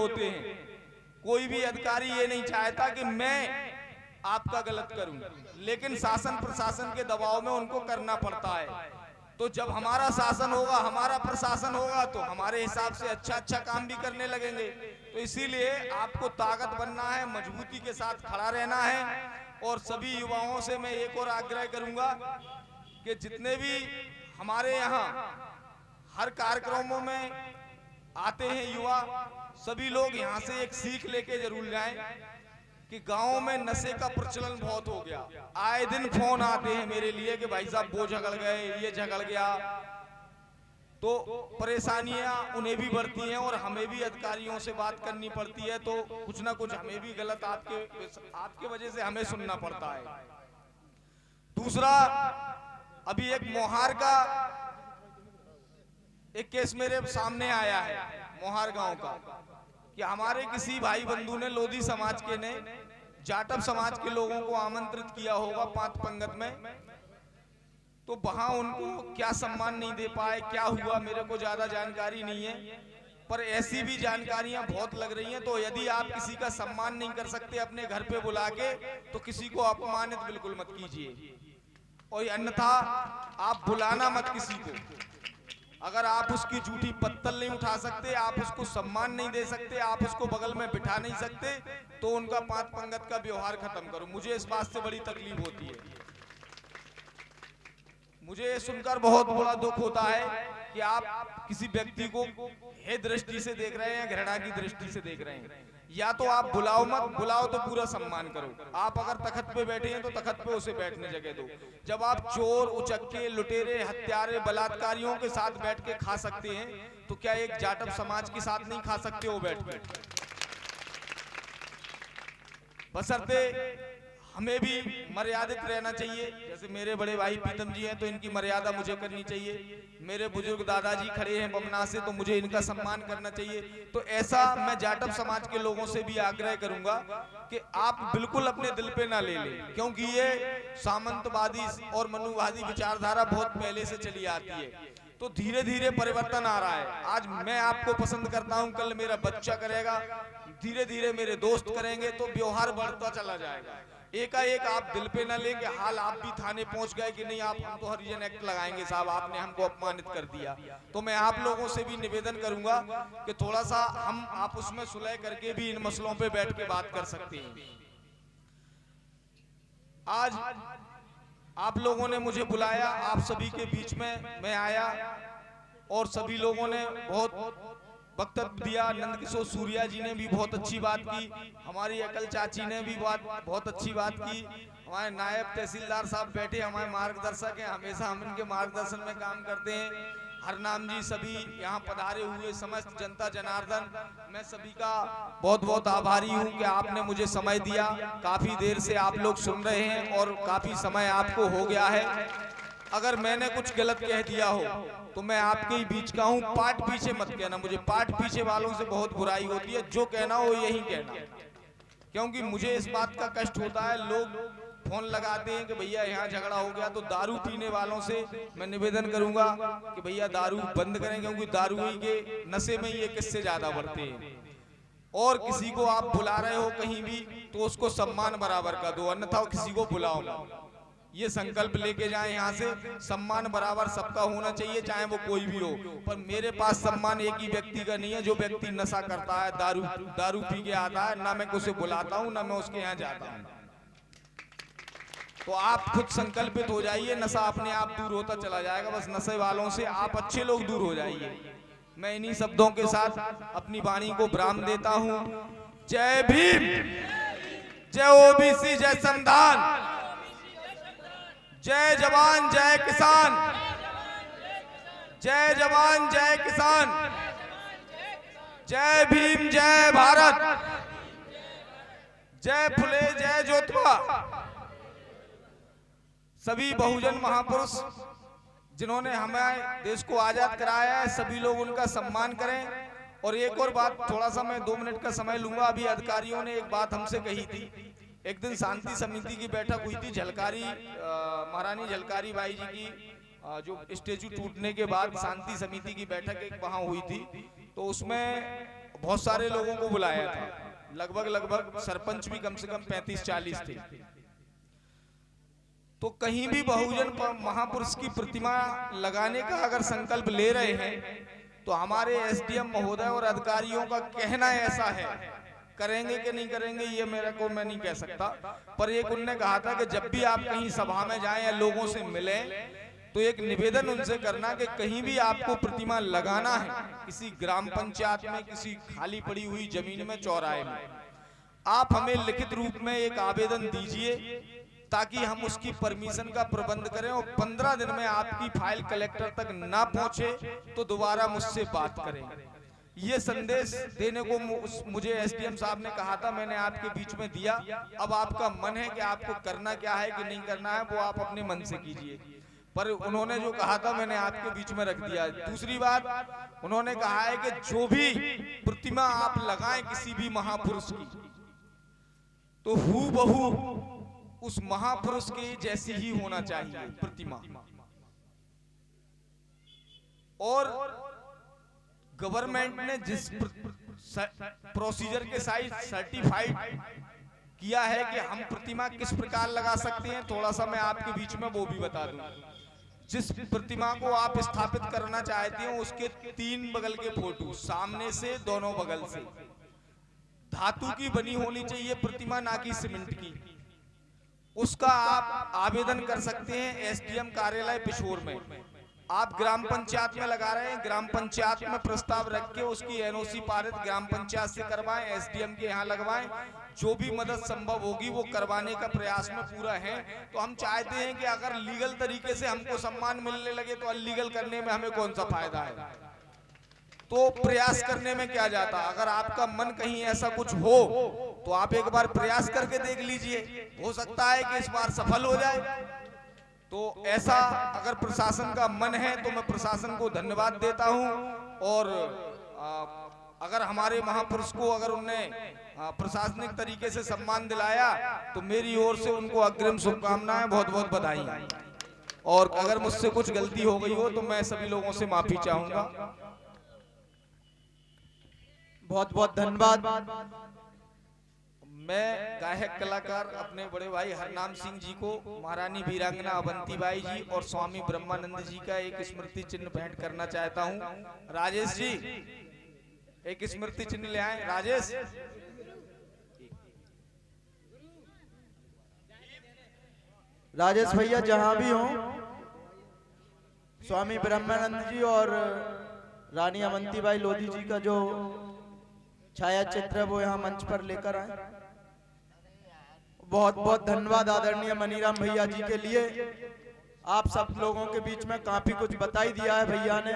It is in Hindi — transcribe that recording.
होते हैं। कोई भी अधिकारी ये नहीं चाहता कि मैं आपका गलत करूं, लेकिन शासन प्रशासन के दबाव में उनको करना पड़ता है। तो जब हमारा शासन होगा, हमारा प्रशासन होगा, तो हमारे हिसाब से अच्छा अच्छा काम भी करने लगेंगे। तो इसीलिए आपको ताकत बनना है, मजबूती के साथ खड़ा रहना है। और सभी युवाओं से मैं एक और आग्रह करूंगा कि जितने भी हमारे यहाँ हर कार्यक्रमों में आते हैं युवा, सभी लोग यहाँ से एक सीख लेके जरूर जाएं कि गांव में नशे का प्रचलन बहुत हो गया। आए दिन फोन आते हैं मेरे लिए कि भाई साहब वो झगड़ गए, ये झगड़ गया। तो परेशानियां उन्हें भी बढ़ती हैं और हमें भी अधिकारियों से बात करनी पड़ती है। तो कुछ ना कुछ हमें भी गलत आपके वजह से हमें सुनना पड़ता है। दूसरा, अभी एक मोहार का एक केस मेरे सामने आया है, मोहार गांव का, कि हमारे किसी भाई बंधु ने, लोधी समाज के ने, जाटव समाज के लोगों को आमंत्रित किया होगा पांच पंगत में। तो वहां उनको क्या सम्मान नहीं दे पाए, क्या हुआ मेरे को ज्यादा जानकारी नहीं है, पर ऐसी भी जानकारियां बहुत लग रही हैं। तो यदि आप किसी का सम्मान नहीं कर सकते अपने घर पे बुला के, तो किसी को अपमानित बिल्कुल मत कीजिए, और अन्यथा आप बुलाना मत किसी को। अगर आप उसकी झूठी पत्तल नहीं उठा सकते, आप उसको सम्मान नहीं दे सकते, आप उसको बगल में बिठा नहीं सकते, तो उनका पांच पंगत का व्यवहार खत्म करो। मुझे इस बात से बड़ी तकलीफ होती है। मुझे ये सुनकर बहुत बड़ा दुख होता है कि आप किसी व्यक्ति को हे दृष्टि से देख रहे हैं, घृणा की दृष्टि से देख रहे हैं। या तो आप बुलाओ मत, बुलाओ तो पूरा सम्मान करो। आप अगर तखत पे बैठे हैं तो तखत पे उसे बैठने जगह दो। जब आप चोर, उचक्के, लुटेरे, हत्यारे, बलात्कारियों के साथ बैठ के खा सकते हैं, तो क्या एक जाटव समाज के साथ नहीं खा सकते हो बैठ के? बशर्ते हमें भी मर्यादित रहना चाहिए। जैसे मेरे बड़े भाई प्रीतम जी हैं, तो इनकी मर्यादा मुझे करनी चाहिए। मेरे बुजुर्ग दादाजी खड़े हैं बमना से, तो मुझे इनका सम्मान करना चाहिए। तो ऐसा मैं जाटव समाज के लोगों से भी आग्रह करूंगा कि आप बिल्कुल अपने दिल पे ना ले लें, क्योंकि ये सामंतवादी और मनुवादी विचारधारा बहुत पहले से चली आती है। तो धीरे धीरे परिवर्तन आ रहा है। आज मैं आपको पसंद करता हूं, कल मेरा बच्चा करेगा, धीरे धीरे मेरे दोस्त करेंगे, तो व्यवहार बढ़ता चला जाएगा। एकाएक आप दिल पे न लेंगे। हाल आप भी थाने पहुंच गए कि नहीं, आप हम तो हरिजन एक्ट लगाएंगे साहब, आपने हमको अपमानित कर दिया। तो मैं आप लोगों से भी निवेदन करूंगा कि थोड़ा सा हम आपस में सुलह करके भी इन मसलों पे बैठ के बात कर सकते हैं। आज आप लोगों ने मुझे बुलाया, आप सभी के बीच में मैं आया, और सभी लोगों ने बहुत वक्तव्य दिया। नंदकिशोर सूर्या जी ने भी बहुत अच्छी बात की, हमारी अकल चाची ने भी बहुत अच्छी बात की, हमारे नायब तहसीलदार साहब बैठे हमारे मार्गदर्शक हैं, हमेशा हम इनके मार्गदर्शन में काम करते हैं। हरनाम जी, सभी यहाँ पधारे हुए समस्त जनता जनार्दन, मैं सभी का बहुत बहुत आभारी हूँ कि आपने मुझे समय दिया। काफी देर से आप लोग सुन रहे हैं और काफी समय आपको हो गया है। अगर मैंने कुछ गलत कह दिया हो तो मैं आपके ही बीच का हूँ, पाठ पीछे मत कहना। मुझे पाठ पीछे वालों से बहुत बुराई होती है, जो कहना हो यही कहना, क्योंकि मुझे इस बात का कष्ट होता है। लोग फोन लगाते हैं कि भैया यहाँ झगड़ा हो गया, तो दारू पीने वालों से मैं निवेदन करूंगा कि भैया दारू बंद करें, क्योंकि दारू ही के नशे में ये किससे ज्यादा बढ़ते हैं। और किसी को आप बुला रहे हो कहीं भी, तो उसको सम्मान बराबर का दो, अन्यथा किसी को बुलाओ ना। ये संकल्प लेके जाएं यहाँ से, सम्मान बराबर सबका होना चाहिए, चाहे वो कोई भी हो। पर मेरे पास सम्मान एक ही व्यक्ति का नहीं है, जो व्यक्ति नशा करता है, दारू पी के आता है, ना मैं उसे बुलाता हूँ, ना मैं उसके यहाँ जाता हूँ। तो आप खुद संकल्पित हो जाइए, नशा अपने आप दूर होता चला जाएगा। बस नशे वालों से आप अच्छे लोग दूर हो जाइए। मैं इन्हीं शब्दों के साथ अपनी वाणी को विराम देता हूँ। जय भीम, जय ओबीसी, जय संविधान, जय जवान जय किसान, जय जवान जय किसान, जय भीम जय भारत, जय फुले जय ज्योतिबा। सभी बहुजन महापुरुष जिन्होंने हमें देश को आजाद कराया है, सभी लोग उनका सम्मान करें। और एक और बात, थोड़ा सा मैं 2 मिनट का समय लूंगा। अभी अधिकारियों ने एक बात हमसे कही थी। एक दिन शांति समिति की बैठक हुई थी, झलकारी महारानी झलकारी बाई जी की जो स्टेचू टूटने के बाद शांति समिति की बैठक एक वहां हुई थी। तो उसमें बहुत सारे लोगों को बुलाया था, लगभग सरपंच भी कम से कम 35-40 थे। तो कहीं भी बहुजन महापुरुष की प्रतिमा लगाने का अगर संकल्प ले रहे हैं तो हमारे एसडीएम महोदय और अधिकारियों का कहना ऐसा है, करेंगे कि नहीं करेंगे ये मैं नहीं कह सकता, पर एक उनने कहा था कि जब भी आप कहीं सभा में जाएं या लोगों से मिलें तो एक निवेदन उनसे करना कि कहीं भी आपको प्रतिमा लगाना है, किसी ग्राम पंचायत में, किसी खाली पड़ी हुई जमीन में, चौराहे में, आप हमें लिखित रूप में एक आवेदन दीजिए ताकि हम उसकी परमिशन का प्रबंध करें और 15 दिन में आपकी फाइल कलेक्टर तक ना पहुंचे तो दोबारा मुझसे बात करें। ये संदेश देने को मुझे एसडीएम साहब ने कहा था, मैंने आपके बीच में दिया। अब आपका मन है कि आपको करना क्या है कि नहीं करना है, वो आप अपने मन से कीजिए, पर उन्होंने जो कहा था मैंने आपके बीच में रख दिया। दूसरी बात उन्होंने कहा है कि जो भी प्रतिमा आप लगाएं किसी भी महापुरुष की, तो हूबहू उस महापुरुष के जैसी ही होना चाहिए प्रतिमा। और गवर्नमेंट ने जिस प्रोसीजर के साथ सर्टिफाइड किया है कि हम प्रतिमा किस प्रकार लगा सकते हैं, थोड़ा सा मैं आपके बीच में वो भी बता दूं। जिस प्रतिमा को आप स्थापित करना चाहते हो उसके 3 बगल के फोटो, सामने से, दोनों बगल से, धातु की बनी होनी चाहिए प्रतिमा, ना कि सीमेंट की। उसका आप आवेदन कर सकते हैं एसडीएम कार्यालय पिछोर में। आप ग्राम पंचायत में लगा रहे हैं, ग्राम पंचायत में प्रस्ताव रख के उसकी एनओसी पारित ग्राम पंचायत से करवाएं, एसडीएम के यहाँ लगवाएं। जो भी मदद संभव होगी वो करवाने का प्रयास में पूरा है। तो हम चाहते हैं कि अगर लीगल तरीके से हमको सम्मान मिलने लगे तो अनलीगल करने में हमें कौन सा फायदा है, तो प्रयास करने में क्या जाता। अगर आपका मन कहीं ऐसा कुछ हो तो आप एक बार प्रयास करके देख लीजिए, हो सकता है कि इस बार सफल हो जाए। तो ऐसा अगर प्रशासन का मन है तो मैं प्रशासन को धन्यवाद देता हूं। और अगर हमारे महापुरुष को अगर उनने प्रशासनिक तरीके से सम्मान दिलाया तो मेरी ओर से उनको अग्रिम शुभकामनाएं, बहुत बहुत बधाई। और अगर मुझसे कुछ गलती हो गई हो तो मैं सभी लोगों से माफी चाहूंगा। बहुत बहुत धन्यवाद। मैं गायक कलाकार अपने बड़े भाई हरनाम सिंह जी को महारानी वीरांगना अवंतीबाई जी और स्वामी ब्रह्मानंद जी का एक स्मृति चिन्ह भेंट करना चाहता हूं। राजेश जी एक स्मृति चिन्ह ले आए। राजेश, राजेश भैया जहां भी हो, स्वामी ब्रह्मानंद जी और रानी अवंतीबाई लोधी जी का जो छाया चित्र है वो यहाँ मंच पर लेकर आए। बहुत बहुत धन्यवाद आदरणीय मनीराम भैया जी के लिए। आप सब लोगों के बीच में काफी कुछ बता ही दिया है भैया ने।